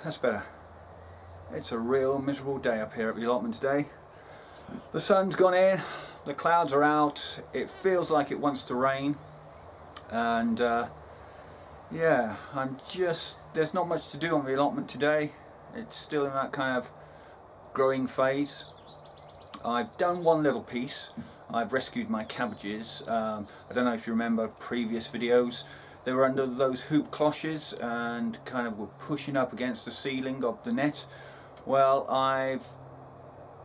That's better. It's a real miserable day up here at the allotment today. The sun's gone in, the clouds are out, it feels like it wants to rain, and yeah, there's not much to do on the allotment today. It's still in that kind of growing phase. I've done one little piece. I've rescued my cabbages. I don't know if you remember previous videos. They were under those hoop cloches and kind of were pushing up against the ceiling of the net. Well, I've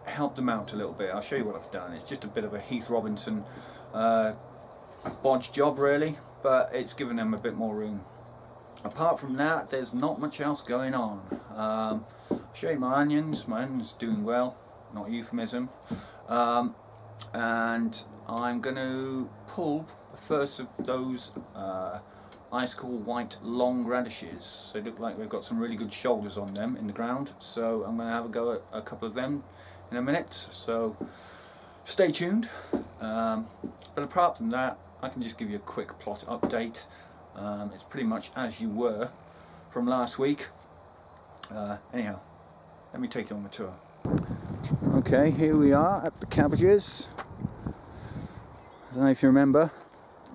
helped them out a little bit. I'll show you what I've done. It's just a bit of a Heath Robinson bodge job really, but it's given them a bit more room. Apart from that, there's not much else going on. I'll show you my onions. My onions doing well, not a euphemism. And I'm going to pull the first of those Icicle white long radishes. They look like they've got some really good shoulders on them in the ground, so I'm going to have a go at a couple of them in a minute, so stay tuned. But apart from that, I can just give you a quick plot update. It's pretty much as you were from last week. Anyhow, let me take you on the tour. Okay, here we are at the cabbages. I don't know if you remember,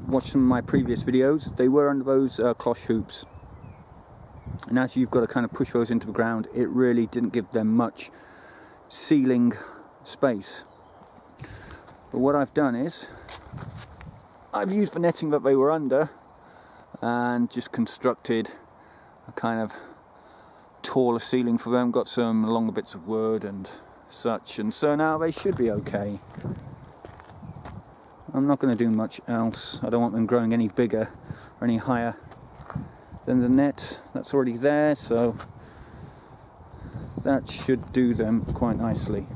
watch some of my previous videos. They were under those cloche hoops, and as you've got to kind of push those into the ground, it really didn't give them much ceiling space. But what I've done is I've used the netting that they were under and just constructed a kind of taller ceiling for them. Got some longer bits of wood and such, and so now they should be okay. I'm not going to do much else. I don't want them growing any bigger or any higher than the net that's already there, so that should do them quite nicely.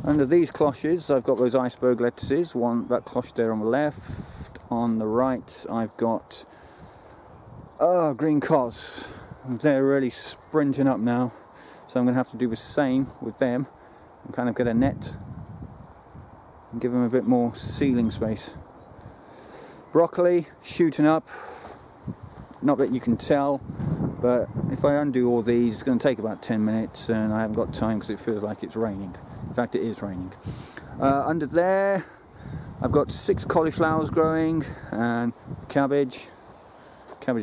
Under these cloches I've got those iceberg lettuces, that cloche there on the left. On the right I've got green cos. They're really sprinting up now, so I'm going to have to do the same with them and kind of get a net and give them a bit more ceiling space. Broccoli shooting up, not that you can tell, but if I undo all these it's going to take about 10 minutes and I haven't got time because it feels like it's raining. In fact, it is raining. Under there I've got 6 cauliflowers growing and cabbage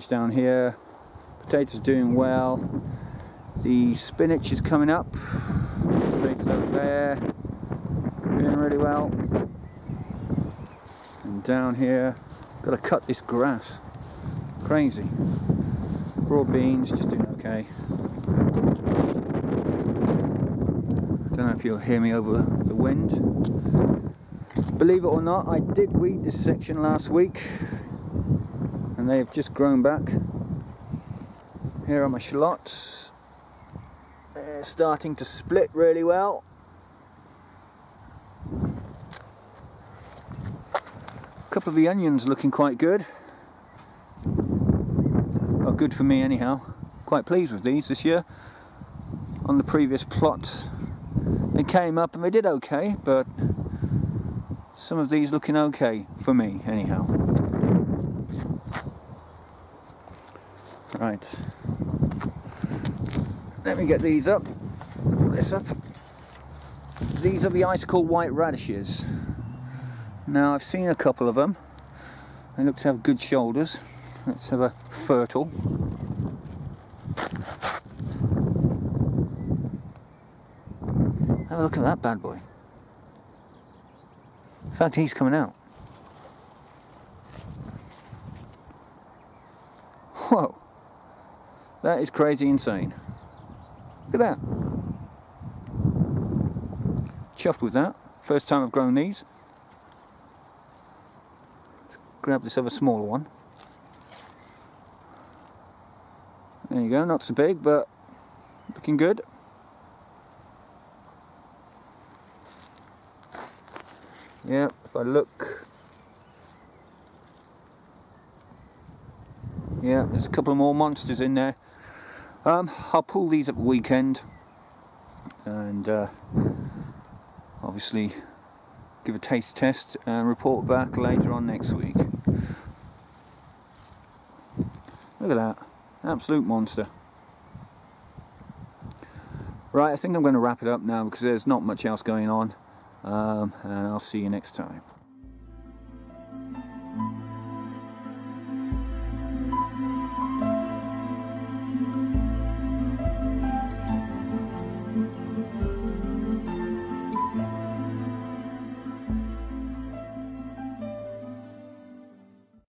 down here. Potatoes doing well. The spinach is coming up. Potatoes over there, doing really well. And down here, got to cut this grass. Crazy. Broad beans, just doing okay. Don't know if you'll hear me over the wind. Believe it or not, I did weed this section last week, and they've just grown back. Here are my shallots. They're starting to split really well. A couple of the onions looking quite good. Well, good for me anyhow. Quite pleased with these this year. On the previous plot they came up and they did okay, but some of these looking okay for me anyhow. Right, let me get these up. This up. These are the Icicle white radishes. Now I've seen a couple of them. They look to have good shoulders. Let's have a fertile. Have a look at that bad boy. In fact, he's coming out. Whoa. That is crazy insane. Look at that. Chuffed with that. First time I've grown these. It's grab this other smaller one. There you go, not so big, but looking good. Yeah, if I look, yeah, there's a couple of more monsters in there. I'll pull these up the weekend and obviously give a taste test and report back later on next week. Look at that, absolute monster. Right, I think I'm going to wrap it up now because there's not much else going on, and I'll see you next time.